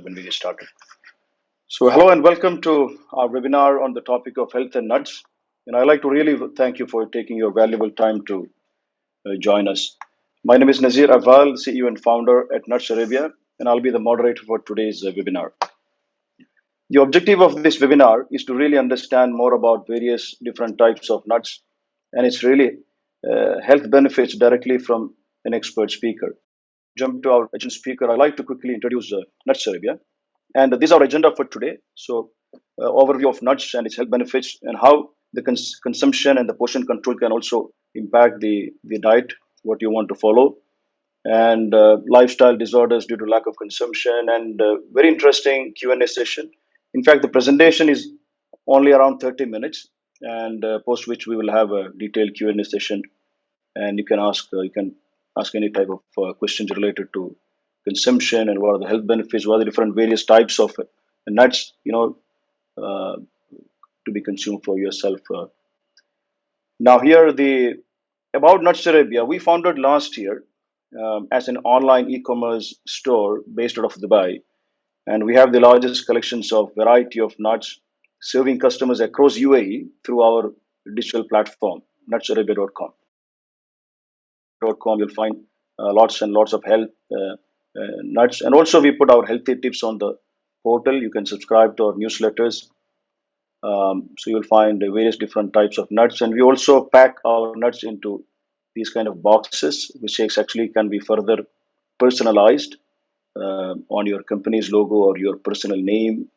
when we get started. So, hello and welcome to our webinar on the topic of health and nuts. And I'd like to really thank you for taking your valuable time to join us. My name is Nazir Aval, CEO and founder at Nuts Arabia, and I'll be the moderator for today's webinar. The objective of this webinar is to really understand more about various different types of nuts and its really health benefits directly from an expert speaker. Jump to our agenda speaker, I'd like to quickly introduce Nuts Arabia. And this is our agenda for today. So, overview of nuts and its health benefits, and how the consumption and the portion control can also impact the diet, what you want to follow, and lifestyle disorders due to lack of consumption, and very interesting Q&A session. In fact, the presentation is only around 30 minutes, and post which we will have a detailed Q&A session, and you can ask any type of questions related to consumption and what are the health benefits, what are the different various types of nuts, uh, to be consumed for yourself. Now, here the about Nuts Arabia, we founded last year as an online e-commerce store based out of Dubai, and we have the largest collections of variety of nuts, serving customers across UAE through our digital platform, nutsarabia.com. You'll find lots and lots of health nuts, and also we put our healthy tips on the portal. You can subscribe to our newsletters, so you'll find various different types of nuts, and we also pack our nuts into these kind of boxes, which actually can be further personalized on your company's logo or your personal name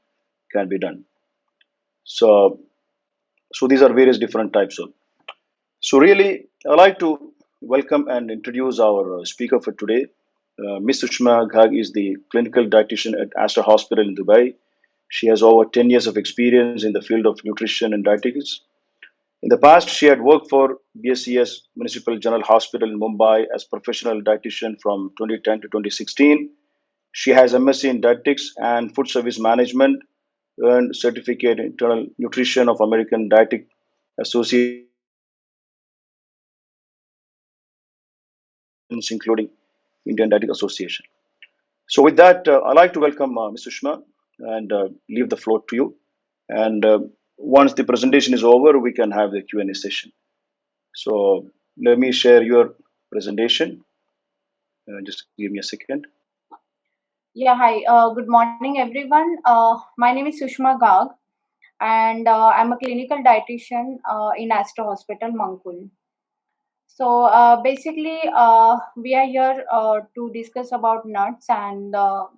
can be done. So these are various different types of. So really, I'd like to welcome and introduce our speaker for today. Ms. Sushma Ghag is the clinical dietitian at Aster Hospital in Dubai. She has over 10 years of experience in the field of nutrition and dietetics. In the past, she had worked for BSCS Municipal General Hospital in Mumbai as professional dietitian from 2010 to 2016. She has MSc in dietetics and food service management, earned certificate in internal nutrition of American Dietetic Association, including Indian Dietetic Association. So with that, I'd like to welcome Ms. Sushma and leave the floor to you. And once the presentation is over, we can have the Q&A session. So let me share your presentation. Just give me a second. Yeah, hi. Good morning, everyone. My name is Sushma Gag, and I'm a clinical dietitian in Aster Hospital, Mankul. So basically, we are here to discuss about nuts and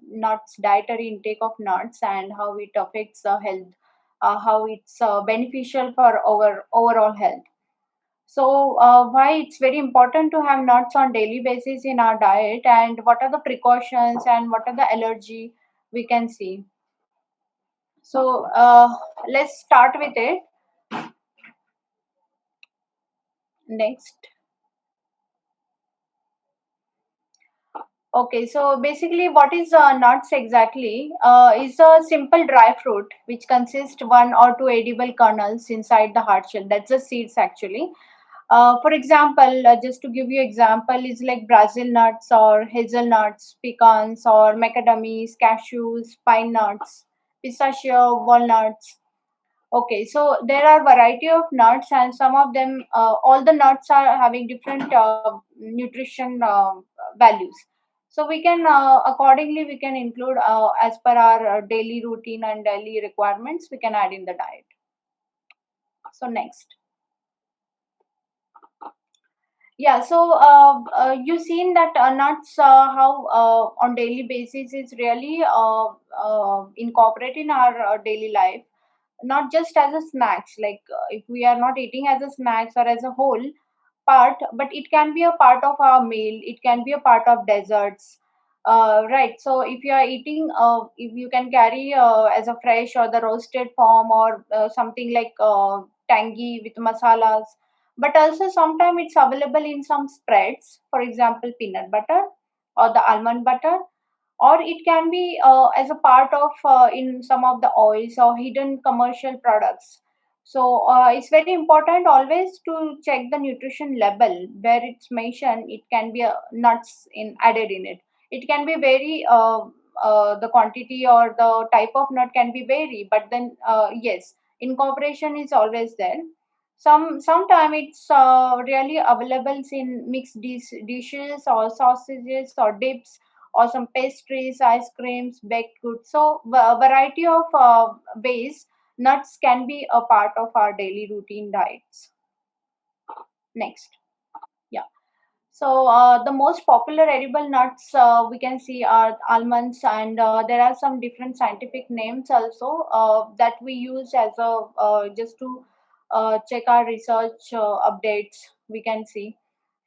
nuts, dietary intake of nuts, and how it affects health, how it's beneficial for our overall health. So why it's very important to have nuts on daily basis in our diet, and what are the precautions and what are the allergy we can see. So let's start with it. Next. Okay, so basically what is nuts exactly? Is a simple dry fruit which consists one or two edible kernels inside the hard shell. That's the seeds actually. For example, just to give you example, is like Brazil nuts or hazelnuts, pecans or macadamias, cashews, pine nuts, pistachio, walnuts. Okay, so there are variety of nuts, and some of them, all the nuts are having different nutrition values. So we can accordingly we can include as per our daily routine and daily requirements. We can add in the diet. So next. Yeah, so you've seen that nuts how on daily basis is really incorporate in our daily life, not just as a snacks. Like if we are not eating as a snacks or as a whole part, but it can be a part of our meal. It can be a part of desserts. Right. So if you are eating, if you can carry as a fresh or the roasted form or something like tangy with masalas, but also sometimes it's available in some spreads, for example peanut butter or the almond butter, or it can be as a part of in some of the oils or hidden commercial products. So it's very important always to check the nutrition label where it's mentioned. It can be nuts in added in it. It can be very the quantity or the type of nut can be vary, but then yes, incorporation is always there. Sometime it's really available in mixed dishes or sausages or dips or some pastries, ice creams, baked goods. So a variety of ways nuts can be a part of our daily routine diets. Next. Yeah. So the most popular edible nuts we can see are almonds, and there are some different scientific names also that we use as a just to check our research updates. We can see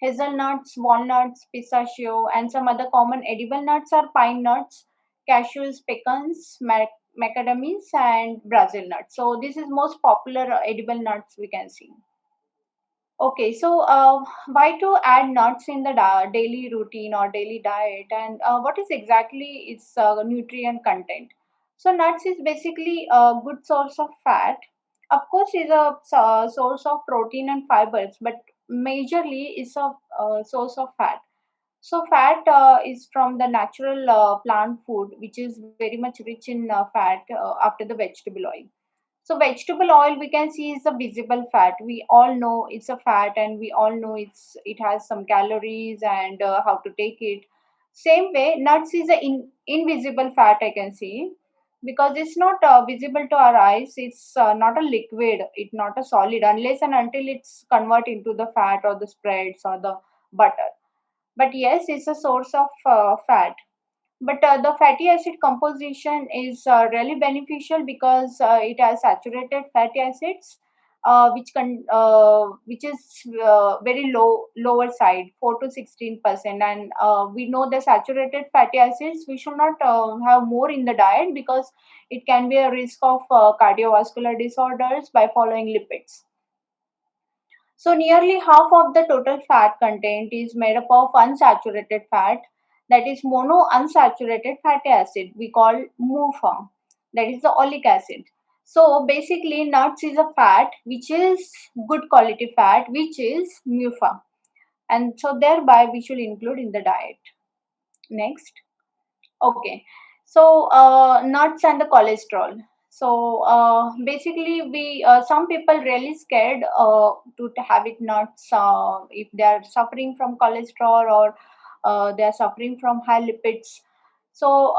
hazelnuts, walnuts, pistachio, and some other common edible nuts are pine nuts, cashews, pecans, macadamias, and Brazil nuts. So this is most popular edible nuts we can see. Okay, so why to add nuts in the daily routine or daily diet, and what is exactly its nutrient content? So nuts is basically a good source of fat. Of course, is a source of protein and fibers, but majorly is a source of fat. So fat is from the natural plant food, which is very much rich in fat after the vegetable oil. So vegetable oil we can see is a visible fat. We all know it's a fat, and we all know it has some calories and how to take it. Same way, nuts is a invisible fat I can see, because it's not visible to our eyes. It's not a liquid. It's not a solid unless and until it's convert into the fat or the spreads or the butter. But yes, it's a source of fat. But the fatty acid composition is really beneficial because it has saturated fatty acids, which is very lower side, 4 to 16%. And we know the saturated fatty acids we should not have more in the diet, because it can be a risk of cardiovascular disorders by following lipids. So nearly half of the total fat content is made up of unsaturated fat, that is monounsaturated fatty acid, we call MUFA, that is the oleic acid. So basically nuts is a fat which is good quality fat, which is MUFA, and so thereby we should include in the diet. Next. Okay, so nuts and the cholesterol. So basically, we some people really scared to have it nuts if they are suffering from cholesterol, or they are suffering from high lipids. So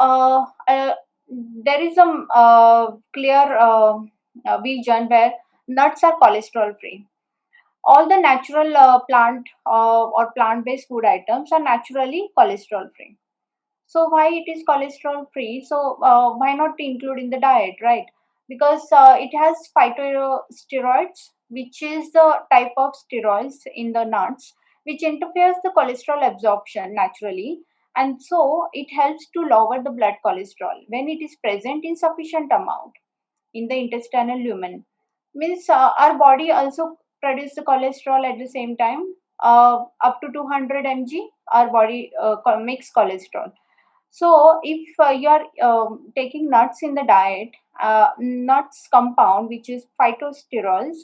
there is a clear vision where nuts are cholesterol free. All the natural plant or plant-based food items are naturally cholesterol free. So why it is cholesterol free? So why not include in the diet, right? Because it has phytosteroids, which is the type of steroids in the nuts, which interferes the cholesterol absorption naturally, and so it helps to lower the blood cholesterol when it is present in sufficient amount in the intestinal lumen. Means our body also produce the cholesterol at the same time. Up to 200 mg, our body makes cholesterol. So, if you are taking nuts in the diet, nuts compound, which is phytosterols,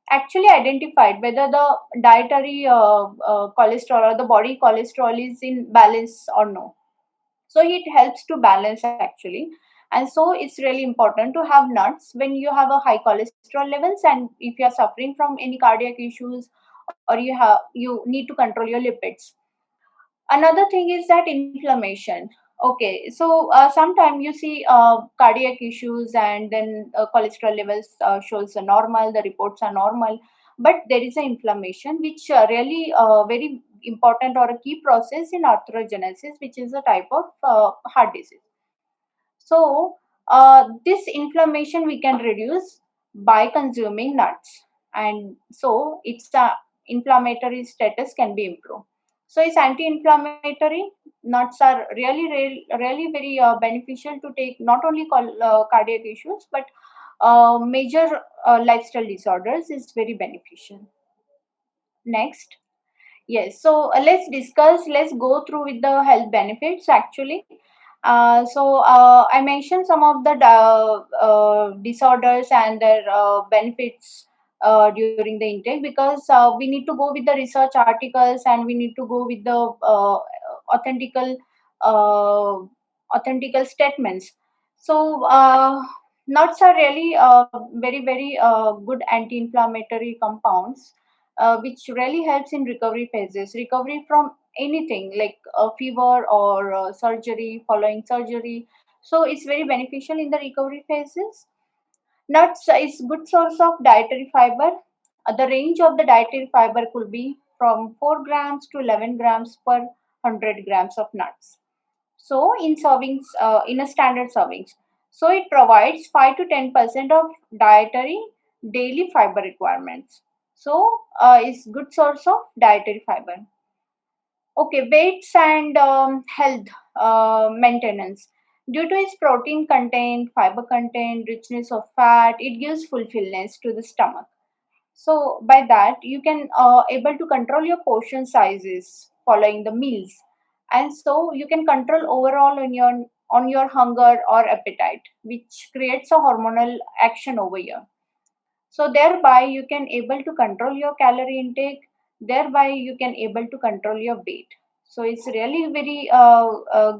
actually identified whether the dietary cholesterol or the body cholesterol is in balance or no. So, it helps to balance actually. And so, it's really important to have nuts when you have a high cholesterol levels, and if you are suffering from any cardiac issues, or you need to control your lipids. Another thing is that inflammation. Okay, so sometimes you see cardiac issues, and then cholesterol levels shows a normal, the reports are normal, but there is an inflammation which really very important or a key process in arthrogenesis, which is a type of heart disease. So, this inflammation we can reduce by consuming nuts, and so its inflammatory status can be improved. So, it's anti-inflammatory. Nuts are really very beneficial to take, not only cardiac issues, but major lifestyle disorders is very beneficial. Next. Yes, so let's go through with the health benefits actually. I mentioned some of the disorders and their benefits during the intake, because we need to go with the research articles, and we need to go with the authentical uh, authentical statements. So nuts are really very good anti-inflammatory compounds, which really helps in recovery phases, recovery from anything like fever or surgery, following surgery. So it's very beneficial in the recovery phases. Nuts is good source of dietary fiber. The range of the dietary fiber could be from 4 grams to 11 grams per 100 grams of nuts. So in servings, in a standard servings, so it provides 5 to 10% of dietary daily fiber requirements. So it's good source of dietary fiber. Okay, weights and health maintenance. Due to its protein content, fiber content, richness of fat, it gives fulfillment to the stomach. So by that, you can able to control your portion sizes following the meals, and so you can control overall on your hunger or appetite, which creates a hormonal action over here. So thereby you can able to control your calorie intake, thereby you can able to control your weight. So it's really very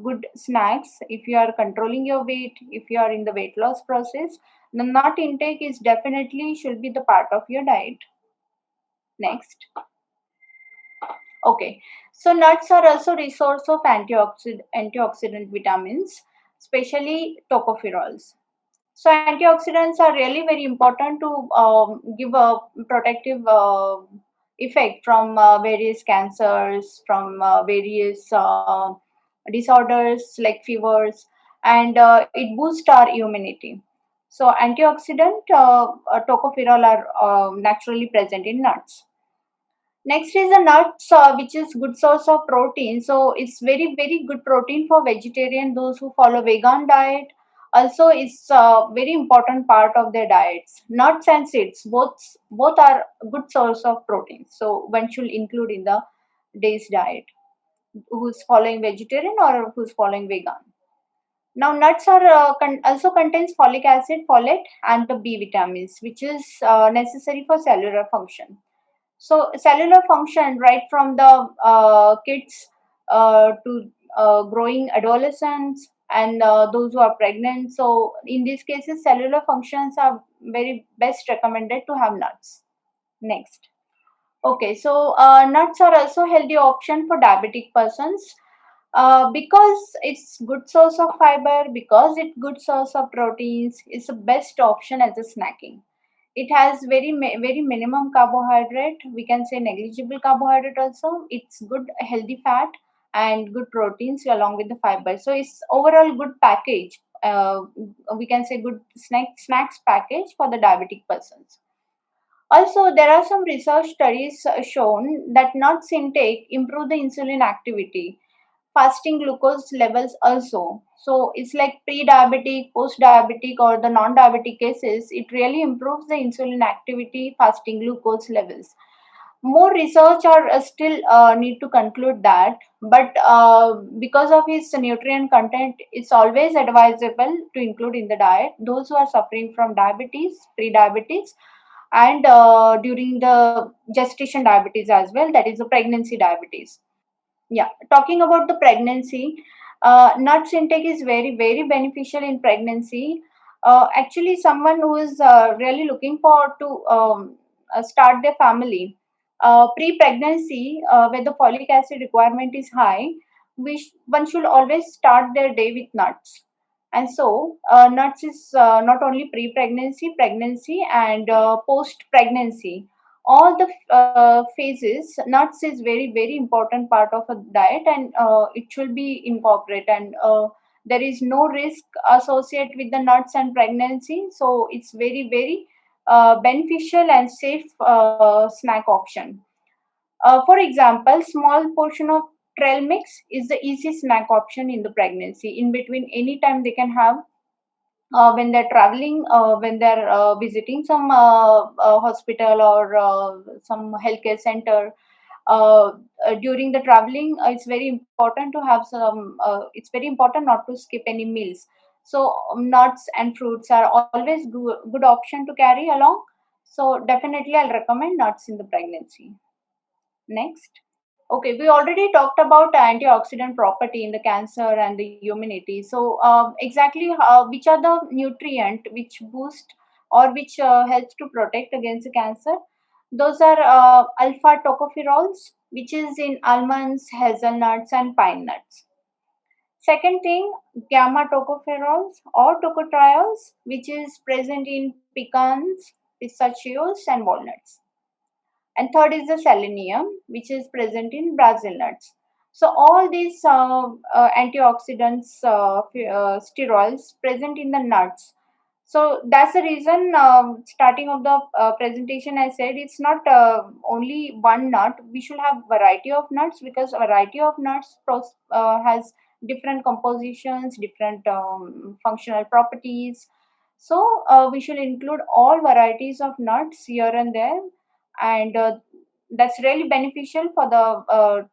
good snacks if you are controlling your weight, if you are in the weight loss process. The nut intake is definitely should be the part of your diet. Next. Okay, so nuts are also resource of antioxidant vitamins, especially tocopherols. So antioxidants are really very important to give a protective effect from various cancers, from various disorders like fevers, and it boosts our immunity. So antioxidant tocopherol are naturally present in nuts. Next is the nuts, which is good source of protein. So it's very good protein for vegetarian, those who follow vegan diet. Also, it's a very important part of their diets. Nuts and seeds, both are good source of protein. So one should include in the day's diet. Who's following vegetarian or who's following vegan. Now, nuts are also contains folic acid, folate, and the B vitamins, which is necessary for cellular function. So cellular function, right from the kids to growing adolescents and those who are pregnant. So in these cases, cellular functions are very best recommended to have nuts. Next. Okay, so nuts are also healthy option for diabetic persons because it's good source of fiber, because it's good source of proteins. It's the best option as a snacking. It has very minimum carbohydrate. We can say negligible carbohydrate also. It's good healthy fat and good proteins along with the fiber. So it's overall good package. We can say good snacks package for the diabetic persons. Also, there are some research studies shown that nuts intake improve the insulin activity, fasting glucose levels also. So it's like pre-diabetic, post-diabetic, or the non-diabetic cases. It really improves the insulin activity, fasting glucose levels. More research are still need to conclude that, but because of its nutrient content, it's always advisable to include in the diet those who are suffering from diabetes, pre-diabetes, and during the gestation diabetes as well, that is the pregnancy diabetes. Yeah, talking about the pregnancy, nuts intake is very beneficial in pregnancy. Actually, someone who is really looking forward to start their family pre-pregnancy, where the folic acid requirement is high, one should always start their day with nuts. And so, nuts is not only pre-pregnancy, pregnancy, and post-pregnancy, all the phases. Nuts is very important part of a diet, and it should be incorporated, and there is no risk associated with the nuts and pregnancy, so it's very beneficial and safe snack option. For example, small portion of trail mix is the easy snack option in the pregnancy. In between, anytime they can have when they're traveling, when they're visiting some hospital or some healthcare center. During the traveling, it's very important to have some. It's very important not to skip any meals. So nuts and fruits are always good option to carry along. So definitely, I'll recommend nuts in the pregnancy. Next. Okay, we already talked about antioxidant property in the cancer and the immunity. So, exactly which are the nutrient which boost or which helps to protect against the cancer? Those are alpha tocopherols, which is in almonds, hazelnuts, and pine nuts. Second thing, gamma tocopherols or tocotriols, which is present in pecans, pistachios, and walnuts. And third is the selenium, which is present in Brazil nuts. So all these antioxidants, sterols present in the nuts. So that's the reason, starting of the presentation, I said it's not only one nut. We should have variety of nuts, because variety of nuts has different compositions, different functional properties. So we should include all varieties of nuts here and there, and that's really beneficial for the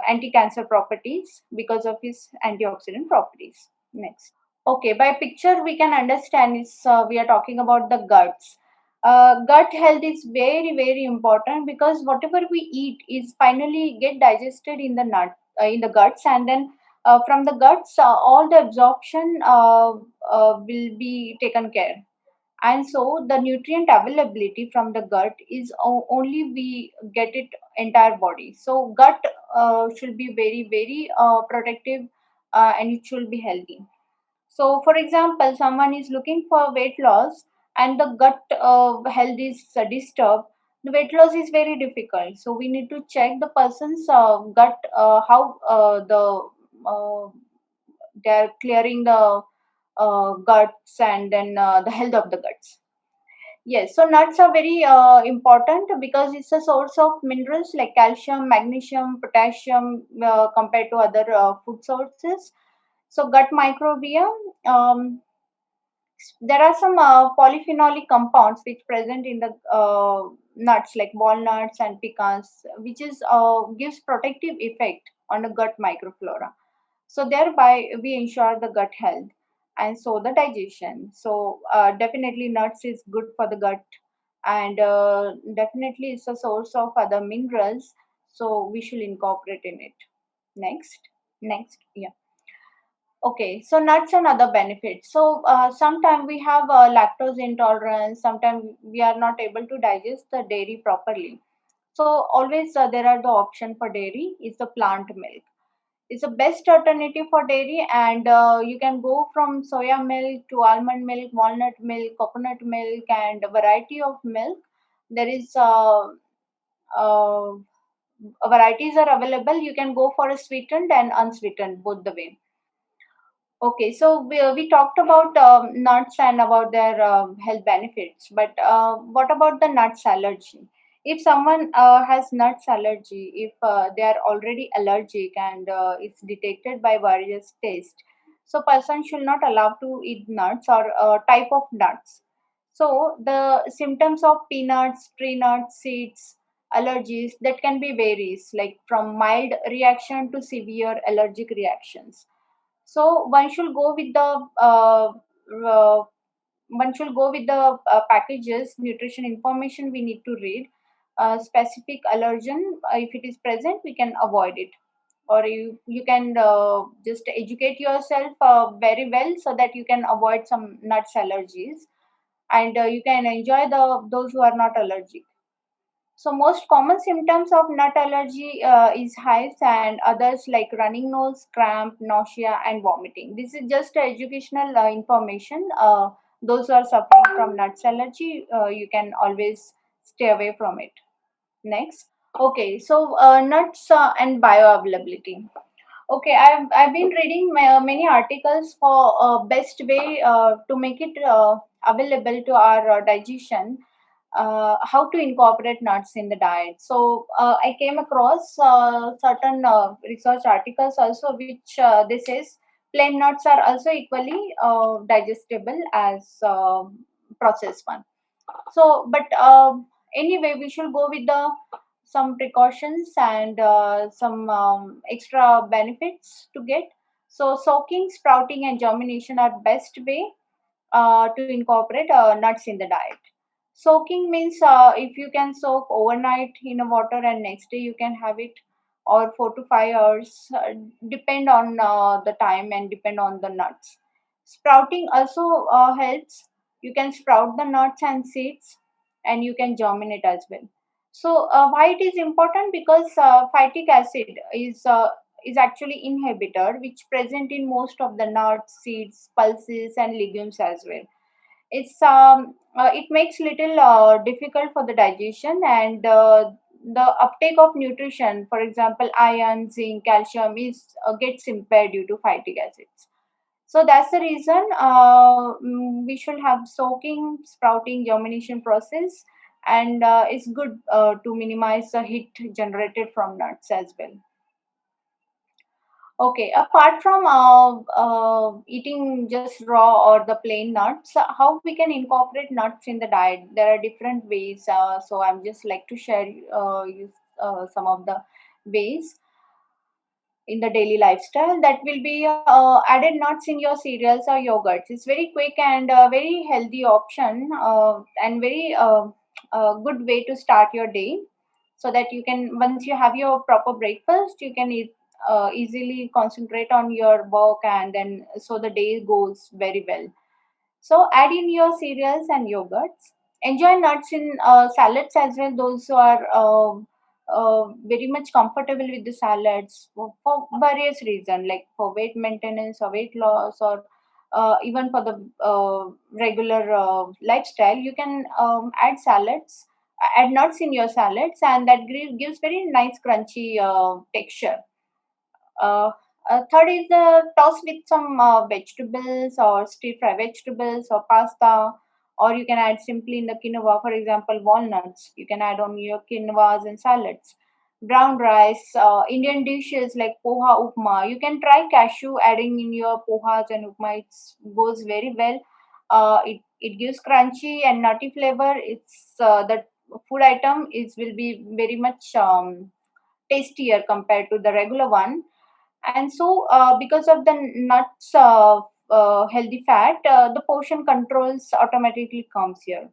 anti-cancer properties because of its antioxidant properties. Next. Okay, by picture we can understand is, we are talking about the guts. Gut health is very very important, because whatever we eat is finally get digested in the in the guts, and then from the guts all the absorption will be taken care. And so the nutrient availability from the gut is only we get it entire body. So gut should be very very protective, and it should be healthy. So for example, someone is looking for weight loss and the gut health is disturbed, the weight loss is very difficult. So we need to check the person's gut, how uh, they are clearing the guts, and then the health of the guts. Yes, so nuts are very important because it's a source of minerals like calcium, magnesium, potassium, compared to other food sources. So gut microbiome, there are some polyphenolic compounds which present in the nuts like walnuts and pecans, which is gives protective effect on the gut microflora. So thereby we ensure the gut health, and so the digestion. So definitely nuts is good for the gut, and definitely it's a source of other minerals, so we should incorporate in it. Next. Next, yeah. Okay, so nuts and other benefits. So sometimes we have lactose intolerance. Sometimes we are not able to digest the dairy properly. So always there are the option for dairy is the plant milk. It's the best alternative for dairy, and you can go from soya milk to almond milk, walnut milk, coconut milk, and a variety of milk. There is varieties are available. You can go for a sweetened and unsweetened both the way. Okay, so we talked about nuts and about their health benefits, but what about the nuts allergy? If someone has nuts allergy, if they are already allergic and it's detected by various tests, so person should not allow to eat nuts or type of nuts. So the symptoms of peanuts, tree nuts, seeds, allergies that can be varies, like from mild reaction to severe allergic reactions. So uh, one should go with the packages nutrition information we need to read. Specific allergen, if it is present, we can avoid it, or you can just educate yourself very well so that you can avoid some nuts allergies, and you can enjoy the those who are not allergic. So most common symptoms of nut allergy is hives and others like running nose, cramp, nausea, and vomiting. This is just educational information. Those who are suffering from nuts allergy, you can always stay away from it. Next. Okay, so nuts and bioavailability. Okay, I've been reading many articles for best way to make it available to our digestion, how to incorporate nuts in the diet. So I came across certain research articles also, which this says plain nuts are also equally digestible as processed one. So, but anyway, we should go with the some precautions and some extra benefits to get. So, soaking, sprouting, and germination are best way to incorporate nuts in the diet. Soaking means if you can soak overnight in a water and next day you can have it. or 4 to 5 hours, depend on the time and depend on the nuts. Sprouting also helps. You can sprout the nuts and seeds, and you can germinate as well. So why it is important? Because phytic acid is actually inhibitor which present in most of the nuts, seeds, pulses, and legumes as well. It makes little difficult for the digestion, and the uptake of nutrition, for example iron, zinc, calcium, is gets impaired due to phytic acids. So that's the reason we should have soaking, sprouting, germination process, and it's good to minimize the heat generated from nuts as well. Okay, apart from eating just raw or the plain nuts, how we can incorporate nuts in the diet? There are different ways. So I'm just like to share some of the ways in the daily lifestyle. That will be added nuts in your cereals or yogurts. It's very quick and very healthy option, and very good way to start your day, so that you can, once you have your proper breakfast, you can easily concentrate on your work, and then so the day goes very well. So add in your cereals and yogurts. Enjoy nuts in salads as well. Those who are very much comfortable with the salads for various reasons, like for weight maintenance or weight loss, or even for the regular lifestyle, you can add salads, add nuts in your salads, and that gives very nice crunchy texture. uh, Third is the toss with some vegetables or stir fry vegetables or pasta, or you can add simply in the quinoa, for example, walnuts. You can add on your quinoas and salads. Brown rice, Indian dishes like poha upma. You can try cashew adding in your pohas and upma. It goes very well. It gives crunchy and nutty flavor. It's the food item is will be very much tastier compared to the regular one. And so because of the nuts healthy fat, the portion controls automatically comes here.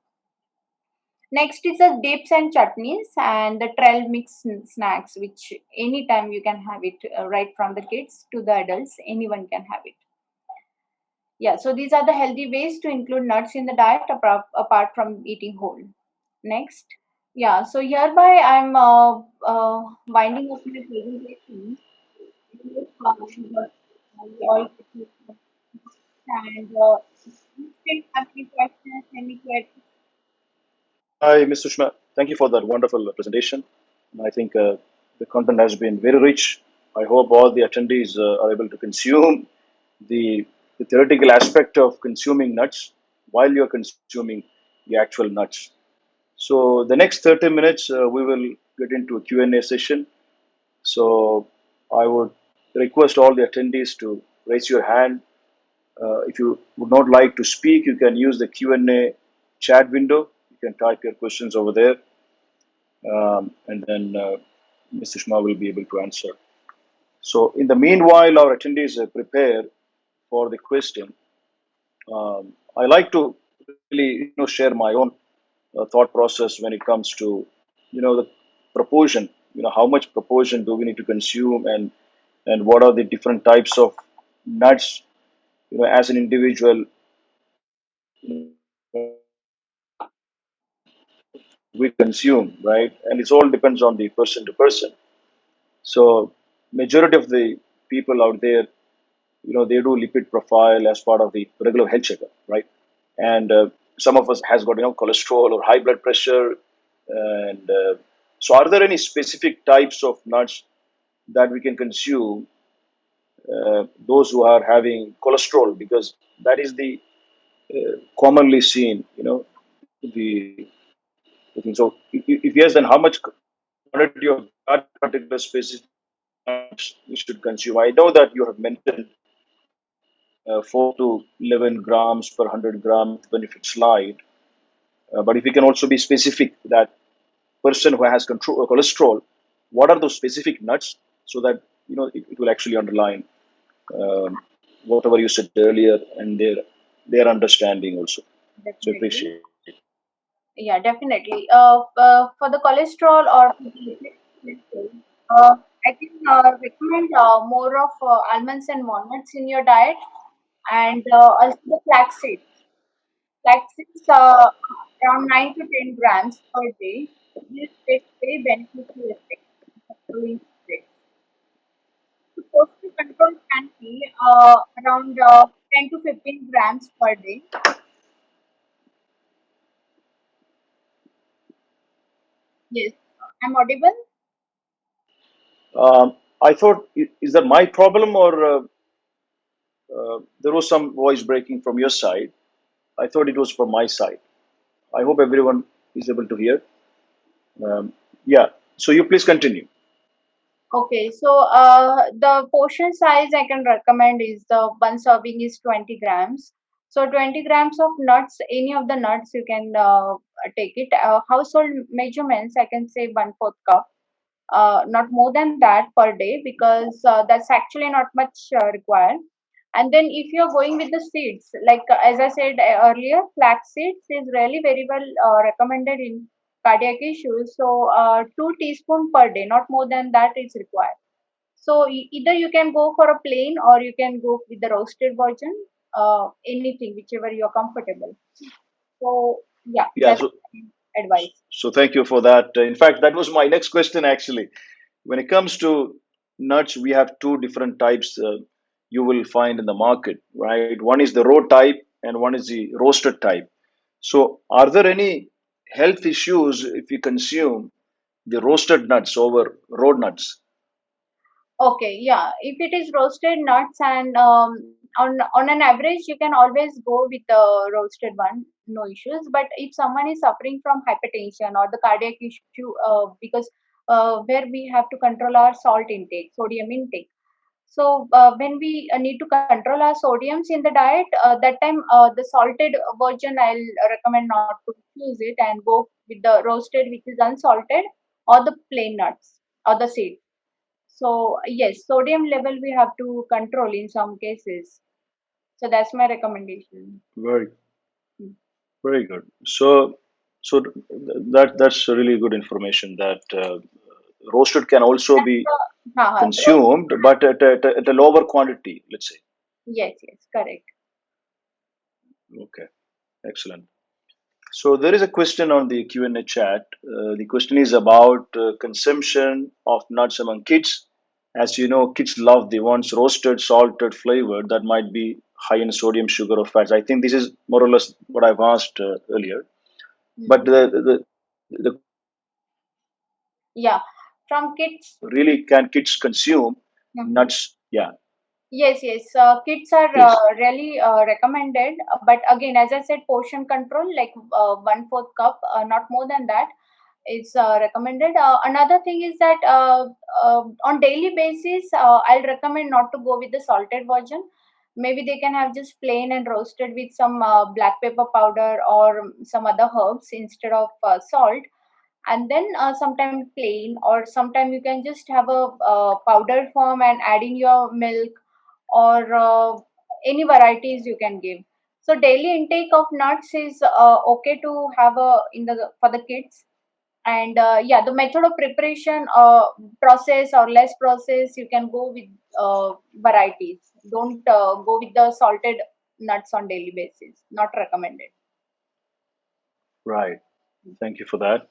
Next is the dips and chutneys and the trail mix snacks, which anytime you can have it, right from the kids to the adults, anyone can have it. Yeah, so these are the healthy ways to include nuts in the diet, apart from eating whole. Next. Yeah, so hereby I'm winding up my presentation. All and you still have any questions, any queries? Hi, Ms. Sushma. Thank you for that wonderful presentation. I think the content has been very rich. I hope all the attendees are able to consume the, the theoretical aspect of consuming nuts while you're consuming the actual nuts. So the next 30 minutes, we will get into a Q&A session. So I would request all the attendees to raise your hand. If you would not like to speak, you can use the Q&A chat window. You can type your questions over there, and then Mr. Shma will be able to answer. So in the meanwhile, our attendees prepare for the question. I like to really share my own thought process when it comes to the proportion. How much proportion do we need to consume, and what are the different types of nuts as an individual we consume, right? And it all depends on the person to person. So majority of the people out there, they do lipid profile as part of the regular health checkup, right? And some of us has got cholesterol or high blood pressure, and so are there any specific types of nuts that we can consume, those who are having cholesterol, because that is the commonly seen, the, the thing. So if yes, then how much quantity of that particular specific nuts we should consume? I know that you have mentioned 4 to 11 grams per 100 grams benefit slide, but if we can also be specific that person who has control cholesterol, what are those specific nuts, so that it will actually underline um, whatever you said earlier, and their understanding also. So Definitely. appreciate it. Yeah, definitely. For the cholesterol or for the lipid, I can recommend more of almonds and walnuts in your diet, and also the flax seeds. Flax seeds around 9 to 10 grams per day. This takes very beneficial effect in controlling stress. The portion control can be around 10 to 15 grams per day. Yes, I'm audible. I thought, is that my problem or there was some voice breaking from your side? I thought it was from my side. I hope everyone is able to hear. Um, yeah. So you please continue. Okay, so the portion size I can recommend is the one serving is 20 grams. So 20 grams of nuts, any of the nuts you can take it. Household measurements, I can say one fourth cup, not more than that per day because that's actually not much required. And then if you're going with the seeds, like as I said earlier, flax seeds is really very well recommended in cardiac issues. So 2 teaspoon per day, not more than that is required. So either you can go for a plain or you can go with the roasted version, anything, whichever you're comfortable. So yeah, Yeah. that's So my advice. so thank you for that. In fact, that was my next question actually. When it comes to nuts, we have two different types you will find in the market, right? One is the raw type and one is the roasted type. So, are there any health issues if you consume the roasted nuts over raw nuts? Okay, yeah. If it is roasted nuts and on an average, you can always go with the roasted one, no issues. But if someone is suffering from hypertension or the cardiac issue, because where we have to control our salt intake, sodium intake. So when we need to control our sodiums in the diet, that time the salted version I'll recommend not to use it and go with the roasted, which is unsalted, or the plain nuts or the seed. So yes, sodium level we have to control in some cases. So that's my recommendation. Very, Mm. very good. That's really good information that roasted can also And, be the roast, consumed, but at a lower quantity, let's say. yes, yes, correct. Okay, excellent. So there is a question on the Q&A chat. The question is about consumption of nuts among kids. As you know, kids love the ones roasted, salted, flavored that might be high in sodium, sugar, or fats. I think this is more or less what I've asked earlier. But Hmm. the Yeah, from kids. really, can kids consume Mhm. nuts? Yeah, Yes, yes. Kids are please. really recommended, but again, as I said, portion control like one fourth cup, not more than that, is recommended. Another thing is that on daily basis, I'll recommend not to go with the salted version. Maybe they can have just plain and roasted with some black pepper powder or some other herbs instead of salt, and then sometime plain, or sometime you can just have a powder form and add in your milk, or any varieties you can give. So daily intake of nuts is okay to have a in the for the kids. And yeah, the method of preparation, process or less process, you can go with varieties. Don't go with the salted nuts on daily basis, not recommended. Right. Thank you for that.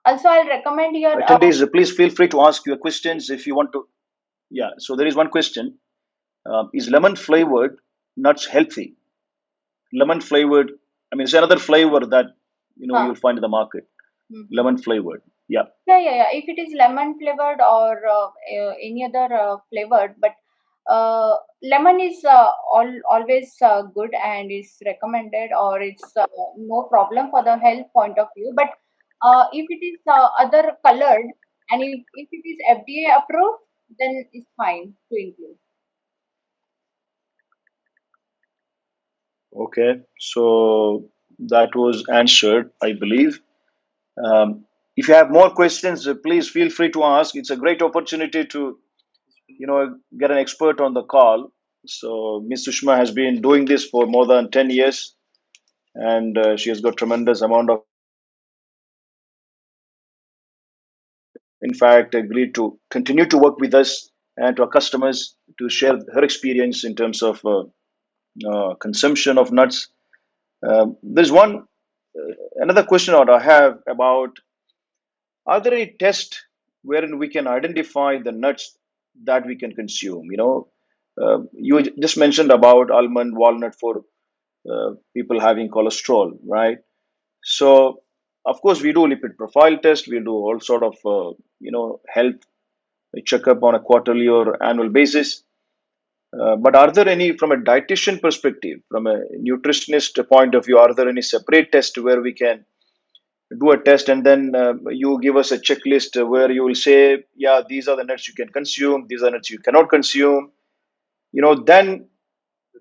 Also, I'll recommend your Attendees, please feel free to ask your questions if you want to. Yeah, so there is one question. Is lemon flavored nuts healthy? Lemon flavored, I mean, it's another flavor that huh. you'll find in the market. Mhm. Lemon flavored. Yeah, Yeah, yeah, yeah. If it is lemon flavored or any other flavored, but lemon is always good and is recommended, or it's no problem for the health point of view. But if it is other colored, and if it is FDA approved, then it's fine to include. okay. So that was answered, I believe. Um, if you have more questions, please feel free to ask. It's a great opportunity to, get an expert on the call. So Ms. Sushma has been doing this for more than 10 years, and she has got tremendous amount of in fact, agreed to continue to work with us and to our customers to share her experience in terms of consumption of nuts. There's one another question that I have about: are there any tests wherein we can identify the nuts that we can consume? You just mentioned about almond, walnut for people having cholesterol, right? So, of course, we do lipid profile test. We do all sort of health checkup on a quarterly or annual basis. But are there any, from a dietitian perspective, from a nutritionist point of view, are there any separate tests where we can do a test and then you give us a checklist where you will say, yeah, these are the nuts you can consume, these are nuts you cannot consume? Then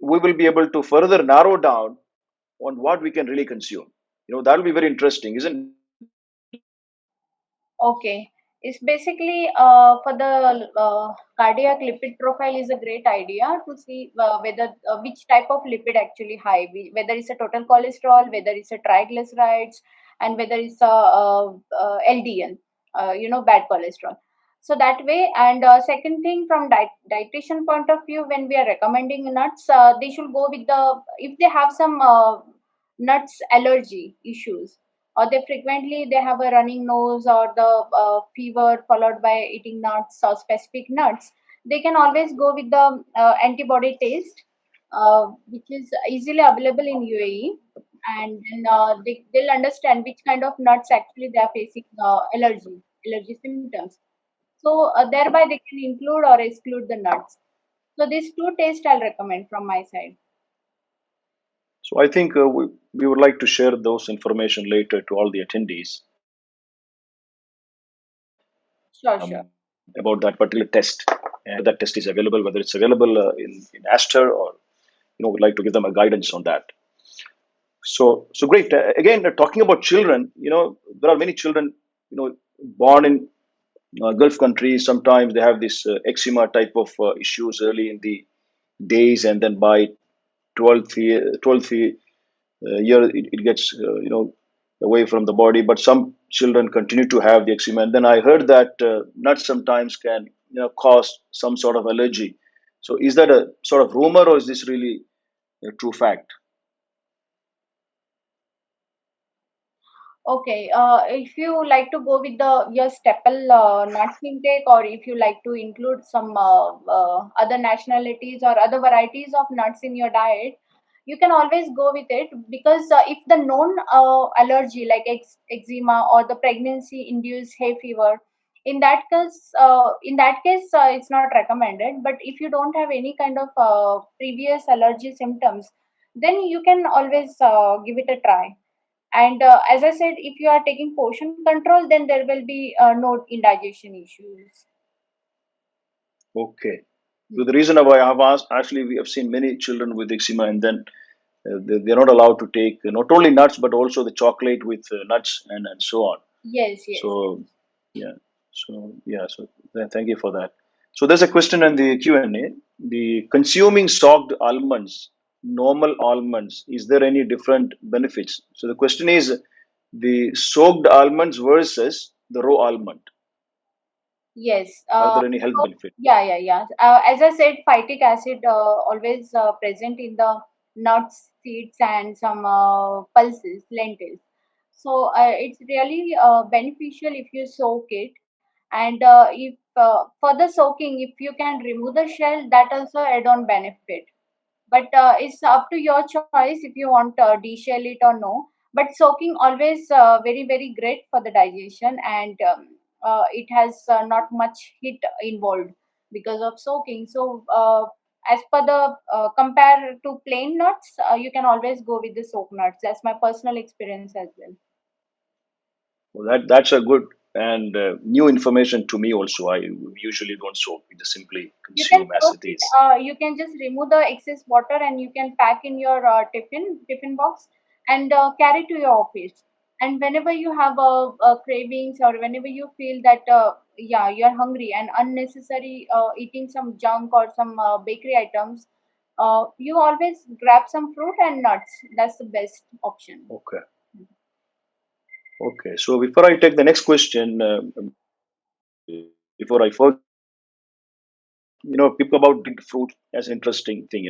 we will be able to further narrow down on what we can really consume. That will be very interesting, isn't Okay, it's basically for the cardiac lipid profile is a great idea to see whether which type of lipid actually high, whether it's a total cholesterol, whether it's a triglycerides, and whether it's a, LDL, bad cholesterol. So that way, and second thing from dietitian point of view, when we are recommending nuts, they should go with the if they have some nuts allergy issues, or they have a running nose or the fever followed by eating nuts or specific nuts, they can always go with the antibody test, which is easily available in UAE, and then they'll understand which kind of nuts actually they are facing allergy symptoms. So thereby they can include or exclude the nuts. So these two tests I'll recommend from my side. so? I think we would like to share those information later to all the attendees Sure, sure. um, about that particular test, and that test is available, whether it's available in Aster, or we'd like to give them a guidance on that. So great. Again, talking about children, there are many children, born in Gulf countries. Sometimes they have this eczema type of issues early in the days, and then by 12th year, it gets away from the body. But some children continue to have the eczema, and then I heard that nuts sometimes can cause some sort of allergy. So is that a sort of rumor, or is this really a true fact? Okay, if you like to go with the your staple nuts intake, or if you like to include some other nationalities or other varieties of nuts in your diet, you can always go with it, because if the known allergy like eczema or the pregnancy induced hay fever, in that case, it's not recommended. But if you don't have any kind of previous allergy symptoms, then you can always give it a try. And as I said, if you are taking portion control, then there will be no indigestion issues. Okay. So the reason why I have asked, actually, we have seen many children with eczema, and then they're not allowed to take not only nuts but also the chocolate with nuts and so on. Yes, yes. So yeah, thank you for that. So there's a question in the Q&A: the consuming soaked almonds, normal almonds, is there any different benefits? So the question is the soaked almonds versus the raw almond. Yes. Are there any health So, benefits? yeah, yeah, yeah. As I said, phytic acid always present in the nuts, seeds, and some pulses, lentils. So it's really beneficial if you soak it. And if for the soaking, if you can remove the shell, that also add-on benefit. But it's up to your choice if you want deshell it or no. But soaking always very great for the digestion, and it has not much heat involved because of soaking. So as per the compare to plain nuts, you can always go with the soak nuts. That's my personal experience as well. Well, that's a good and new information to me also. I usually don't soak; we just simply You can consume as soak it it. is. You can just remove the excess water, and you can pack in your tiffin box and carry to your office. And whenever you have cravings, or whenever you feel that yeah, you're hungry and unnecessary eating some junk or some bakery items, you always grab some fruit and nuts. That's the best option. Okay. Okay. So before I take the next question, before I forget, people about fruit as interesting thing.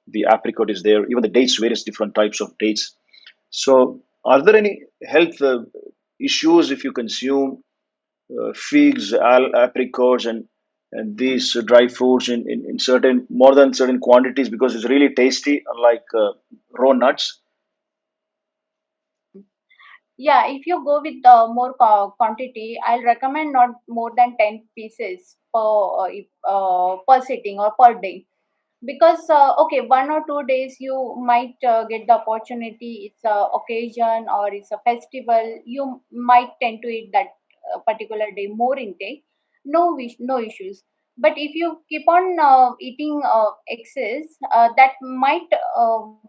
The apricot is there, even the dates, various different types of dates. So, are there any health issues if you consume figs, apricots, and these dry fruits in certain more than certain quantities because it's really tasty, unlike raw nuts? Yeah, if you go with more quantity, I'll recommend not more than 10 pieces per sitting or per day. Because okay, 1 or 2 days you might get the opportunity, it's a occasion or it's a festival, you might tend to eat that particular day more intake, no issues. But if you keep on eating excess, that might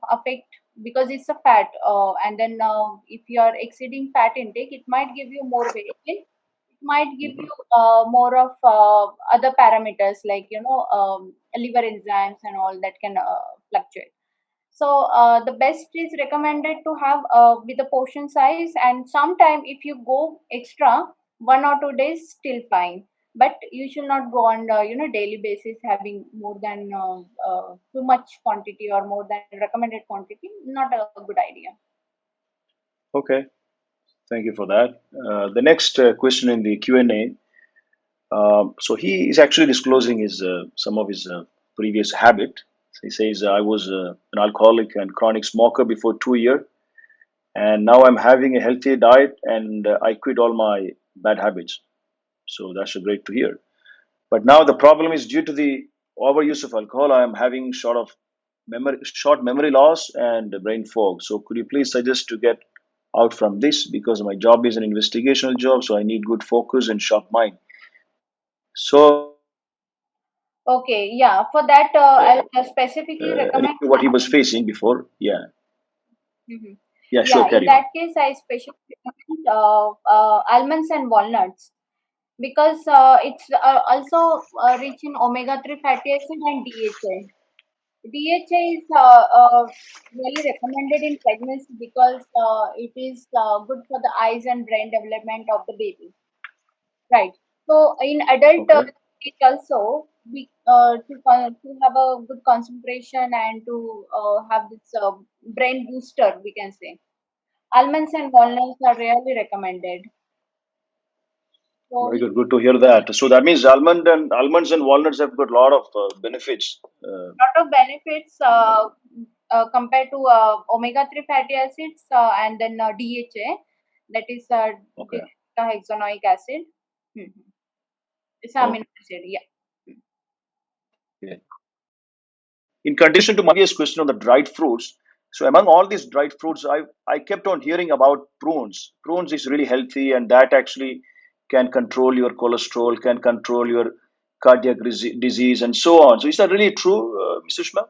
affect, because it's a fat, and then if you are exceeding fat intake, it might give you more weight gain. It might give Mhm. you more of other parameters like liver enzymes and all that can fluctuate. So the best is recommended to have with the portion size, and sometime if you go extra 1 or 2 days, still fine. But you should not go on daily basis having more than too much quantity or more than recommended quantity. Not a good idea. Okay, thank you for that. The next question in the Q&A. So he is actually disclosing his some of his previous habit. So he says, "I was an alcoholic and chronic smoker before 2 years, and now I'm having a healthy diet, and I quit all my bad habits." So that's great to hear. But now the problem is due to the overuse of alcohol. I am having short memory loss and brain fog. So could you please suggest to get out from this because my job is an investigational job, so I need good focus and sharp mind. So Okay, yeah. For that, I'll specifically recommend. what he was facing before. Yeah, Mhm. yeah, Yeah, sure, in carry on. that case, I specifically recommend almonds and walnuts, because it's also rich in omega-3 fatty acid and DHA. DHA is really recommended in pregnancy because it is good for the eyes and brain development of the baby. Right. So in adult Okay, age also, we to have a good concentration and to have this brain booster, we can say. Almonds and walnuts are really recommended. So very good. Good to hear that. So that means almonds and walnuts have got a lot of benefits. lot of benefits compared to omega-3 fatty acids and then DHA, that is Okay. hexanoic acid. Mhm. It's amino Okay. acid, yeah. In condition to my previous question on the dried fruits, so among all these dried fruits, I kept on hearing about prunes. Prunes is really healthy, and that actually can control your cholesterol, can control your cardiac disease, and so on. So is that really true, Mr. Shma?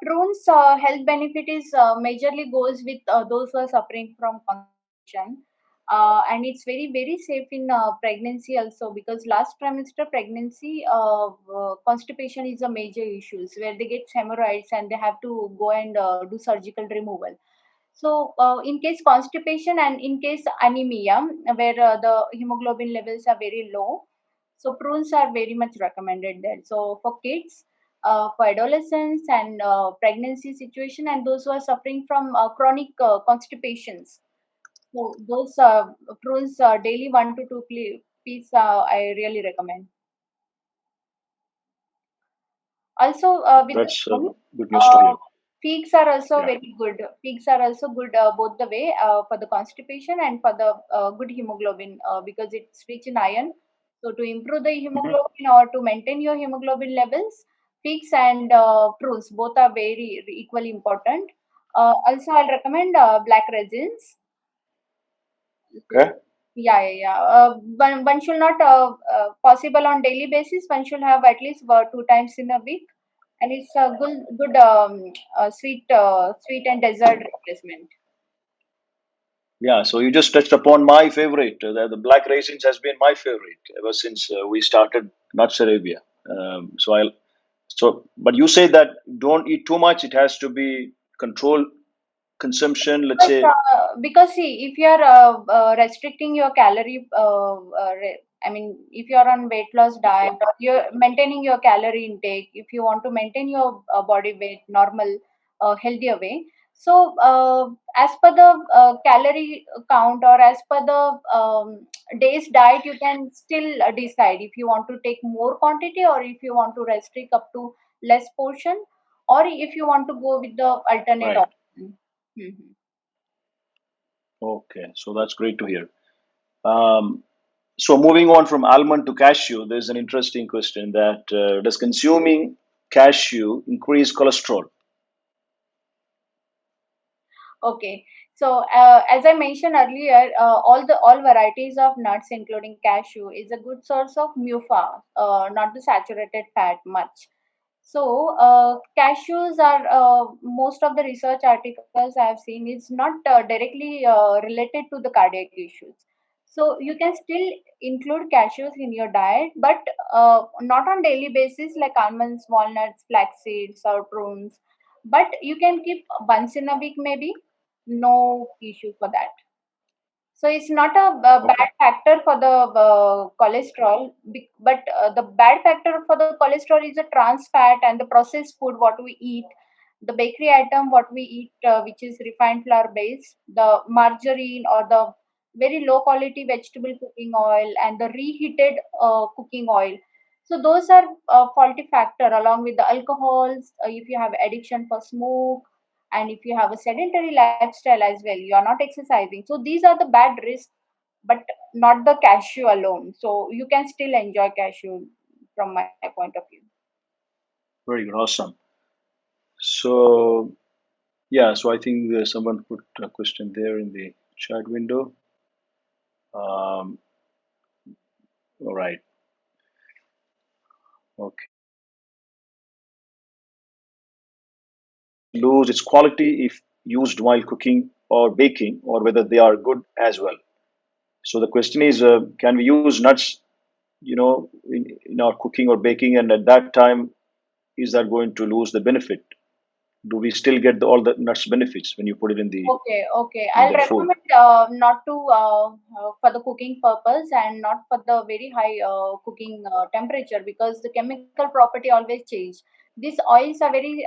Prunes health benefit is majorly goes with those who are suffering from constipation, and it's very safe in pregnancy also, because last trimester pregnancy, constipation is a major issues where they get hemorrhoids and they have to go and do surgical removal. So, in case constipation and in case anemia, where the hemoglobin levels are very low, so prunes are very much recommended there. So, for kids, for adolescents, and pregnancy situation, and those who are suffering from chronic constipations, so those prunes daily 1 to 2 piece, I really recommend. Also, with the That's fruit, good news to hear. figs are also Yeah. very good. Figs are also good both the way for the constipation and for the good hemoglobin, because it's rich in iron. So to improve the Mhm. hemoglobin or to maintain your hemoglobin levels, figs and prunes both are very equally important. Also, I'll recommend black resins. Okay. So, yeah. One should not possible on daily basis. One should have at least 2 times in a week, and it's a good sweet and dessert replacement. Yeah. So you just touched upon my favorite. The black raisins has been my favorite ever since we started Nuts Arabia. So but you say that don't eat too much. It has to be controlled. consumption, let's But say? because see, if you are restricting your calorie, I mean, if you are on weight loss diet, or you're maintaining your calorie intake, if you want to maintain your body weight normal, healthier way. So, as per the calorie count or as per the day's diet, you can still decide if you want to take more quantity or if you want to restrict up to less portion, or if you want to go with the alternate Right. option. Mhm. Okay, so that's great to hear. Um, so moving on from almond to cashew, there's an interesting question that does consuming cashew increase cholesterol? Okay. So, as I mentioned earlier, all varieties of nuts, including cashew, is a good source of MUFA, not the saturated fat much. So, cashews are most of the research articles I have seen is not directly related to the cardiac issues. So, you can still include cashews in your diet, but not on daily basis like almonds, walnuts, flax seeds, or prunes. But you can keep once in a week, maybe no issue for that. So it's not a bad Okay. factor for the cholesterol, but the bad factor for the cholesterol is the trans fat and the processed food what we eat, the bakery item what we eat, which is refined flour based, the margarine or the very low quality vegetable cooking oil and the reheated cooking oil. So those are faulty factor along with the alcohols. If you have addiction for smoke and if you have a sedentary lifestyle as well, you are not exercising, so these are the bad risks, but not the cashew alone. So you can still enjoy cashew from my point of view. Very good. Awesome. So, yeah, so I think someone put a question there in the chat window. Um, all right. Okay. Lose its quality if used while cooking or baking, or whether they are good as well. So the question is, can we use nuts, in our cooking or baking, and at that time, is that going to lose the benefit? Do we still get all the nuts benefits when you put it in the Okay, okay. in I'll the food? recommend not to for the cooking purpose and not for the very high cooking temperature, because the chemical property always change. These oils are very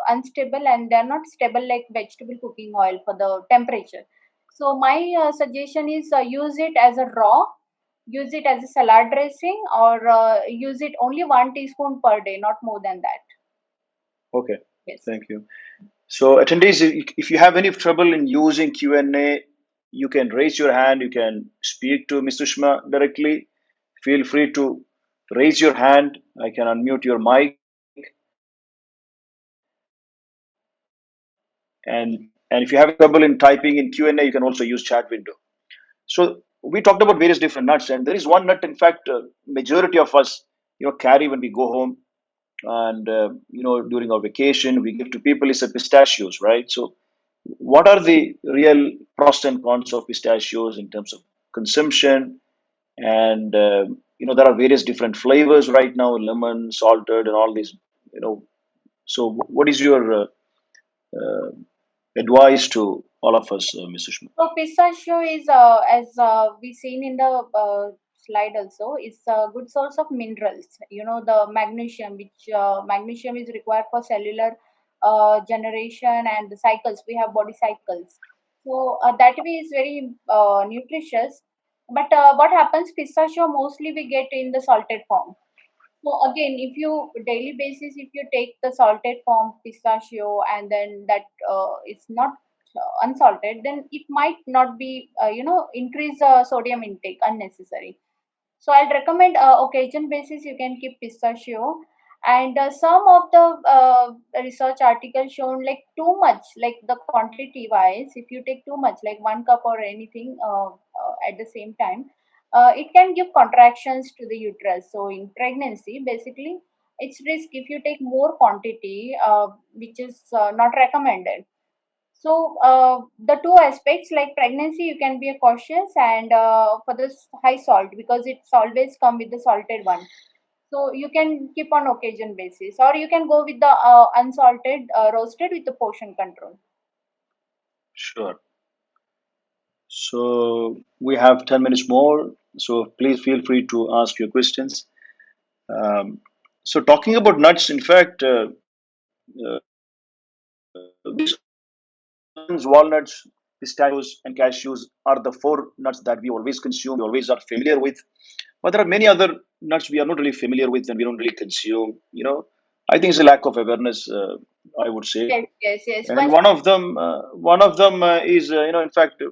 unstable and they're not stable like vegetable cooking oil for the temperature. So my suggestion is use it as a raw, use it as a salad dressing, or use it only 1 teaspoon per day, not more than that. Okay, Yes. thank you. So attendees, if you have any trouble in using Q&A, you can raise your hand. You can speak to Ms. Sushma directly. Feel free to raise your hand. I can unmute your mic, and if you have trouble in typing in Q&A, you can also use chat window. So we talked about various different nuts, and there is one nut, in fact, majority of us, carry when we go home, and during our vacation, we give to people is the pistachios, right? So what are the real pros and cons of pistachios in terms of consumption? And there are various different flavors right now, lemon, salted, and all these. You know, so what is your uh, advice to all of us, Ms. Sushma? So pistachio is, as we seen in the slide also, is a good source of minerals. You know, the magnesium, which magnesium is required for cellular generation and the cycles. We have body cycles. So that way is very nutritious. But what happens? Pistachio mostly we get in the salted form. So again, if you daily basis, if you take the salted form pistachio and then that is not unsalted, then it might not be, increase sodium intake unnecessary. So I'll recommend occasion basis you can keep pistachio. And some of the research articles shown like too much, like the quantity wise, if you take too much, like 1 cup or anything at the same time, it can give contractions to the uterus. So in pregnancy, basically, it's risk if you take more quantity, which is not recommended. So the two aspects like pregnancy, you can be cautious, and for this high salt, because it's always come with the salted one. So you can keep on occasion basis, or you can go with the unsalted roasted with the portion control. Sure. So we have 10 minutes more. So please feel free to ask your questions. Um, so talking about nuts, in fact, uh, these walnuts, pistachios, and cashews are the four nuts that we always consume, we always are familiar with. But there are many other nuts we are not really familiar with and we don't really consume. I think it's a lack of awareness, I would say. Yes, yes, yes. And one of them is, in fact,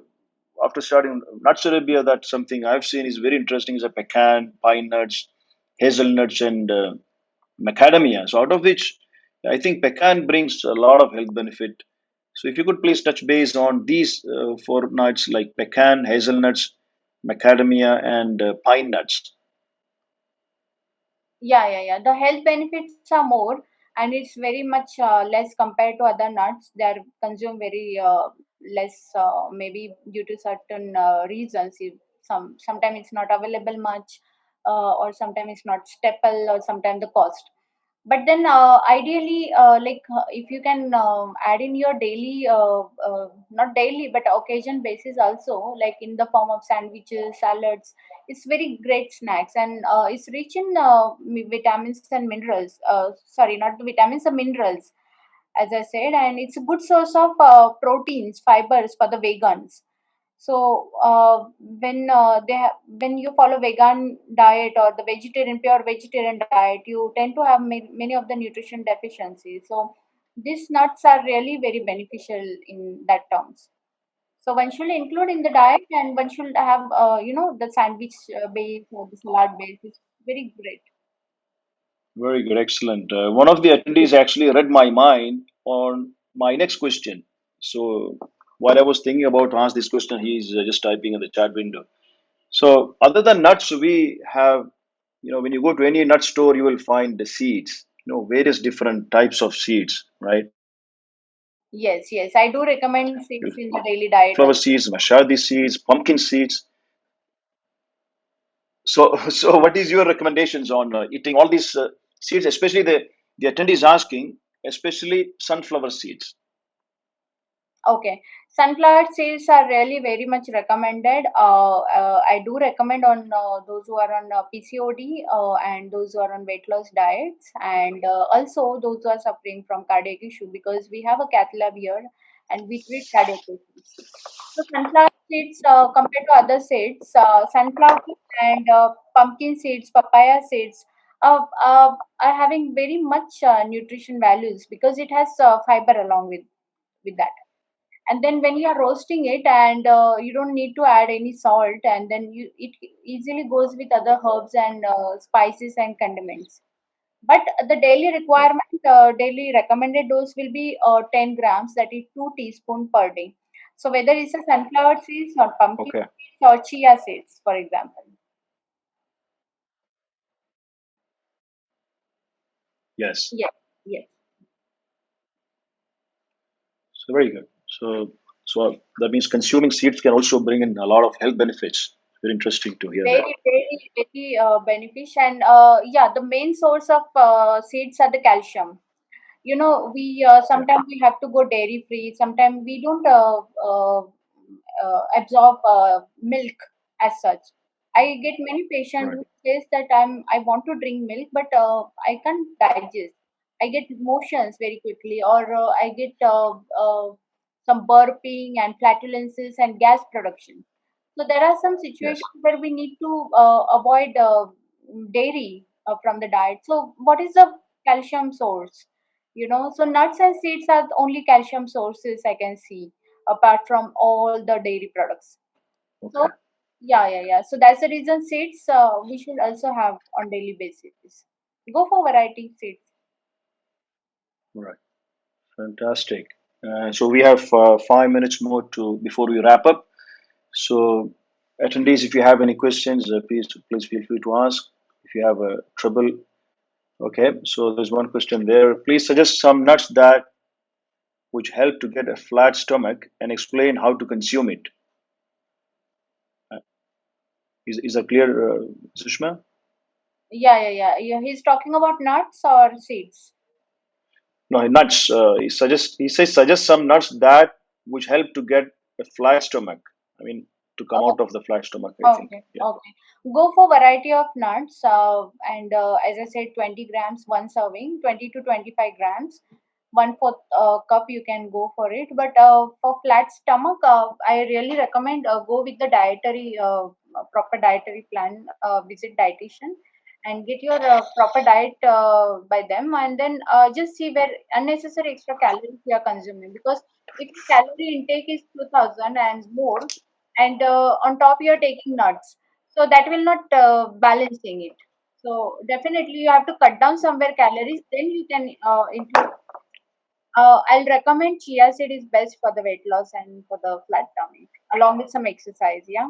after starting Nuts Arabia, that's something I've seen is very interesting is a pecan, pine nuts, hazelnuts, and macadamia. So out of which, I think pecan brings a lot of health benefit. So if you could please touch base on these four nuts like pecan, hazelnuts, macadamia, and pine nuts. Yeah, yeah, yeah. The health benefits are more, and it's very much less compared to other nuts. They are consumed very less, maybe due to certain reasons. If sometimes it's not available much, or sometimes it's not staple, or sometimes the cost. But then, ideally, if you can add in your daily, not daily, but occasion basis also, like in the form of sandwiches, salads, it's very great snacks, and it's rich in vitamins and minerals. Sorry, not the vitamins, the minerals, as I said, and it's a good source of proteins, fibers for the vegans. So when you follow vegan diet or the vegetarian pure vegetarian diet, you tend to have many of the nutrition deficiencies. So these nuts are really very beneficial in that terms. So one should include in the diet, and one should have the sandwich base or the salad base. It's very great. Very good, excellent. One of the attendees actually read my mind on my next question. So while I was thinking about to ask this question, he's just typing in the chat window. So other than nuts, we have, when you go to any nut store, you will find the seeds, various different types of seeds, right? Yes, yes, I do recommend seeds in the daily diet Flower also. seeds, mashadi seeds, pumpkin seeds. So, so what is your recommendations on eating all these seeds, especially the attendees asking, especially sunflower seeds? Okay, sunflower seeds are really very much recommended. I do recommend on those who are on PCOD and those who are on weight loss diets, and also those who are suffering from cardiac issue, because we have a cath lab here and we treat cardiac patients. So sunflower seeds, compared to other seeds, sunflower and pumpkin seeds, papaya seeds, are having very much nutrition values because it has fiber along with that. And then when you are roasting it, and you don't need to add any salt, and then it easily goes with other herbs and spices and condiments. But the daily requirement, daily recommended dose will be 10 grams, that is 2 teaspoon per day. So whether it's a sunflower seeds or pumpkin Okay. seeds or chia seeds, for example. Yes. Yes, yes. So very good. So that means consuming seeds can also bring in a lot of health benefits. Very interesting to hear that. Very, very, very beneficial. And yeah, the main source of seeds are the calcium. We Yeah. sometimes we have to go dairy free, sometimes we don't absorb milk as such. I get many patients Right. who says that I want to drink milk, but I can't digest. I get motions very quickly, or I get some burping and flatulences and gas production. So there are some Yes. situations where we need to avoid dairy from the diet. So what is the calcium source? So nuts and seeds are the only calcium sources I can see, apart from all the dairy products. So Okay. yeah, yeah, yeah. So that's the reason seeds we should also have on daily basis. Go for variety seeds. Right. Fantastic. So we have 5 minutes more to before we wrap up. So attendees, if you have any questions, please feel free to ask. If you have trouble, okay. So there's one question there. Please suggest some nuts that which help to get a flat stomach and explain how to consume it. Uh, is that clear, Sushma? Yeah, yeah, yeah, yeah. He's talking about nuts or seeds. No, nuts. He says suggest some nuts that which help to get a flat stomach. I mean, to come out of the flat stomach, I think. Okay, Yeah. okay. Go for variety of nuts, and as I said, 20 grams, one serving, 20 to 25 grams, one fourth cup. You can go for it. But for flat stomach, I really recommend go with the dietary, proper dietary plan. Visit dietitian and get your proper diet by them, and then just see where unnecessary extra calories you are consuming. Because if your calorie intake is 2000 and more, and on top you're taking nuts, so that will not balancing it. So definitely you have to cut down somewhere calories, then you can include. I'll recommend chia seed is best for the weight loss and for the flat tummy, along with some exercise. Yeah.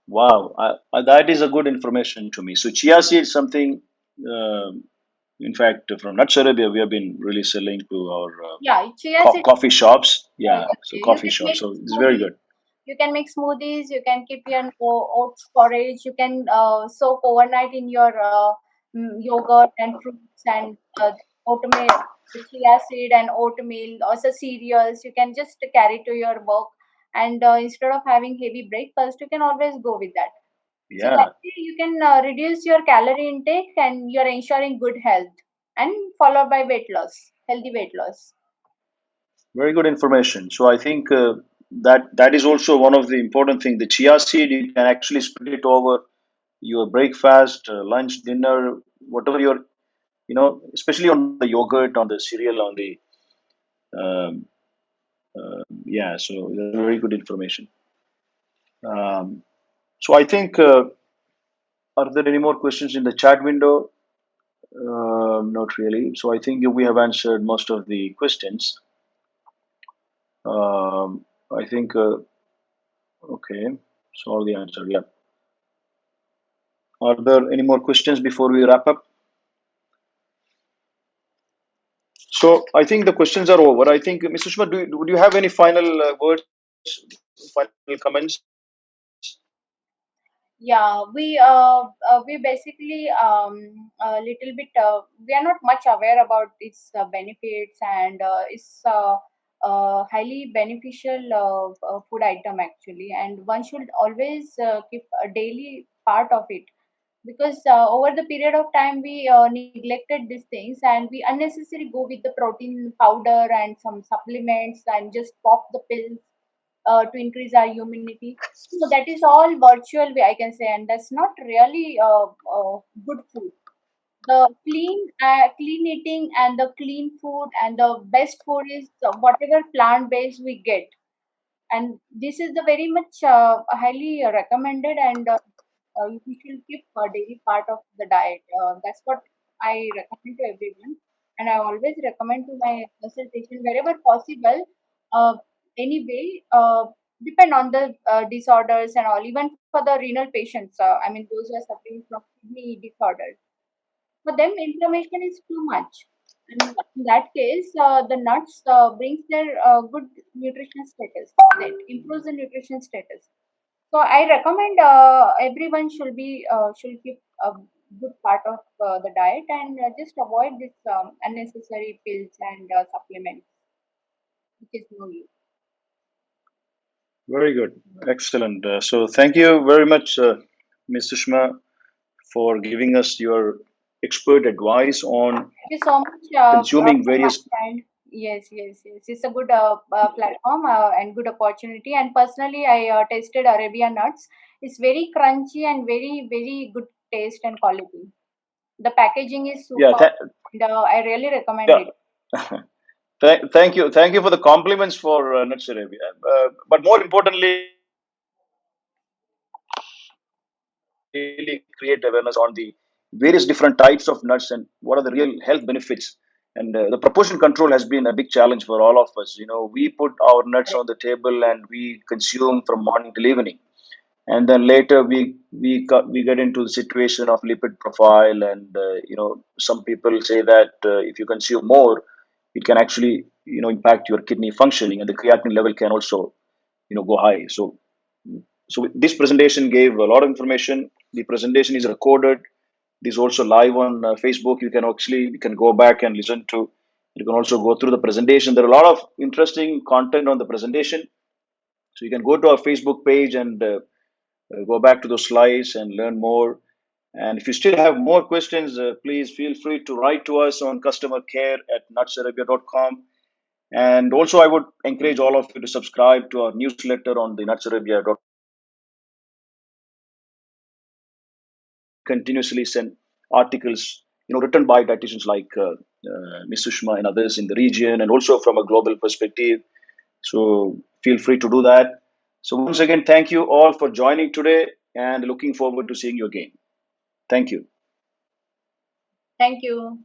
Wow, that is a good information to me. So chia seed is something, um in fact, from Nuts Arabia, we have been really selling to our Yeah, chia seed. coffee shops. Yeah, so Yeah, you coffee can shops. make So it's very smoothies. good. You can make smoothies. You can keep your oats porridge. You can soak overnight in your yogurt and fruits and oatmeal, the chia seed and oatmeal, also cereals. You can just carry to your work, and instead of having heavy breakfast, you can always go with that. So that Yeah, way you can reduce your calorie intake, and you're ensuring good health, and followed by weight loss, healthy weight loss. very good information. So I think that is also one of the important things. The chia seed, you can actually spread it over your breakfast, lunch, dinner, whatever your, especially on the yogurt, on the cereal, on the um, yeah. So that's very good information. Um, so I think, are there any more questions in the chat window? Not really. So I think we have answered most of the questions. I think, okay. So all the answer, yeah. Are there any more questions before we wrap up? So I think the questions are over. I think, Ms. Sushma, would you have any final words, final comments? Yeah, we basically a little bit we are not much aware about its benefits, and it's highly beneficial food item actually, and one should always keep a daily part of it, because over the period of time we neglected these things, and we unnecessarily go with the protein powder and some supplements and just pop the pills to increase our immunity. So that is all virtual way, I can say, and that's not really good food. The clean eating and the clean food and the best food is whatever plant based we get, and this is the very much highly recommended, and we should keep a daily part of the diet. That's what I recommend to everyone, and I always recommend to my consultation wherever possible. Uh, anyway, depend on the disorders and all. Even for the renal patients, I mean those who are suffering from kidney disorders, for them inflammation is too much, and in that case the nuts brings their good nutrition status, that improves the nutrition status. So I recommend everyone should keep a good part of the diet, and just avoid this unnecessary pills and supplements, which is no use. Very good. Excellent. So thank you very much, Ms. Sushma, for giving us your expert advice on Thank you so much consuming from my various. side. Yes, yes, yes. It's a good platform and good opportunity. And personally, I tasted Arabia nuts. It's very crunchy and very, very good taste and quality. The packaging is Yeah, super, and I really recommend yeah. it. Thank you for the compliments for Nuts Arabia. But more importantly, really create awareness on the various different types of nuts and what are the real health benefits. And the proportion control has been a big challenge for all of us. We put our nuts on the table and we consume from morning till evening, and then later we get into the situation of lipid profile, and some people say that if you consume more, it can actually impact your kidney functioning, and the creatinine level can also go high. So this presentation gave a lot of information. The presentation is recorded. This is also live on Facebook. You can go back and listen to You can also go through the presentation. There are a lot of interesting content on the presentation. So you can go to our Facebook page and go back to those slides and learn more. And if you still have more questions, please feel free to write to us on customer care at nutsarabia.com. And also, I would encourage all of you to subscribe to our newsletter on the nutsarabia.com. Continuously send articles, written by dietitians like Ms. Sushma and others in the region, and also from a global perspective. So feel free to do that. So once again, thank you all for joining today, and looking forward to seeing you again. Thank you. Thank you.